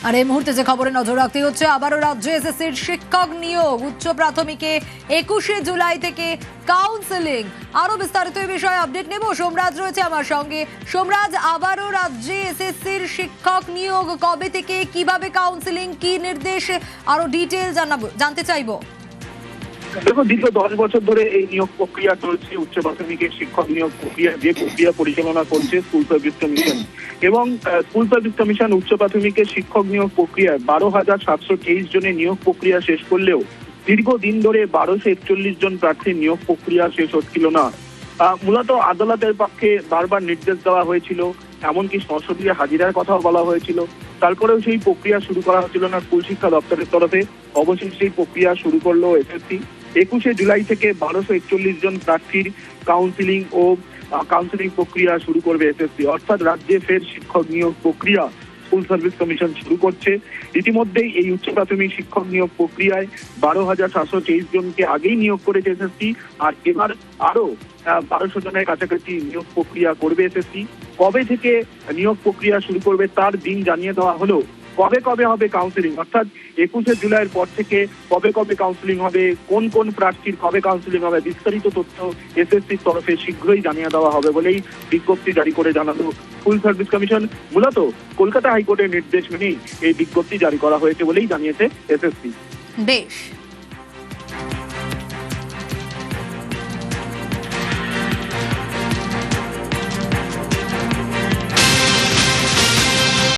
আর এই মুহূর্তে যে খবরে নজর রাখতে হচ্ছে, আবারও রাজ্যে এসএসসির শিক্ষক নিয়োগ। উচ্চ প্রাথমিকে 21শে জুলাই থেকে কাউন্সেলিং। আরো বিস্তারিত এই বিষয়ে আপডেট নেব। সোমরাজ রয়েছে আমার সঙ্গে। সোমরাজ, আবারও রাজ্যে এসএসসির শিক্ষক নিয়োগ কবে থেকে, কিভাবে কাউন্সেলিং, কি নির্দেশ, আরো ডিটেইল জানতে চাইবো। দেখো, দীর্ঘ 10 বছর ধরে এই নিয়োগ প্রক্রিয়া চলছে। উচ্চ প্রাথমিকের শিক্ষক নিয়োগ প্রক্রিয়া যে প্রক্রিয়া পরিচালনা করছে স্কুল সার্ভিস কমিশন, এবং স্কুল সার্ভিস কমিশন উচ্চ প্রাথমিকের শিক্ষক নিয়োগ প্রক্রিয়ায় 12,723 জনের নিয়োগ প্রক্রিয়া শেষ করলেও দীর্ঘদিন ধরে 1241 জন প্রার্থীর নিয়োগ প্রক্রিয়া শেষ হচ্ছিল না। মূলত আদালতের পক্ষে বারবার নির্দেশ দেওয়া হয়েছিল, এমনকি সংসদীয় হাজিরার কথাও বলা হয়েছিল। তারপরেও সেই প্রক্রিয়া শুরু করা হচ্ছিল না স্কুল শিক্ষা দপ্তরের তরফে। অবশেষে সেই প্রক্রিয়া শুরু করলো এসএসসি। 21শে জুলাই থেকে 1241 জন প্রার্থীর কাউন্সিলিং প্রক্রিয়া শুরু করবে এসএসসি। অর্থাৎ রাজ্যে ফের শিক্ষক নিয়োগ প্রক্রিয়া স্কুল সার্ভিস কমিশন শুরু করছে। ইতিমধ্যেই এই উচ্চ প্রাথমিক শিক্ষক নিয়োগ প্রক্রিয়ায় 12,723 জনকে আগেই নিয়োগ করেছে এসএসসি। আর এবার আরো 1200 জনের কাছাকাছি নিয়োগ প্রক্রিয়া করবে এসএসসি। কবে থেকে নিয়োগ প্রক্রিয়া শুরু করবে তার দিন জানিয়ে দেওয়া হলো। কবে কবে হবে কাউন্সিলিং, অর্থাৎ 21শে জুলাইয়ের পর থেকে কবে কবে কাউন্সিলিং হবে, কোন কোন প্রার্থীর কবে কাউন্সিলিং হবে, বিস্তারিত তথ্য এসএসসির তরফে শীঘ্রই জানিয়ে দেওয়া হবে বলেই বিজ্ঞপ্তি জারি করে জানালো স্কুল সার্ভিস কমিশন। মূলত কলকাতা হাইকোর্টের নির্দেশ মেনেই এই বিজ্ঞপ্তি জারি করা হয়েছে বলেই জানিয়েছে এসএসসি। বেশ।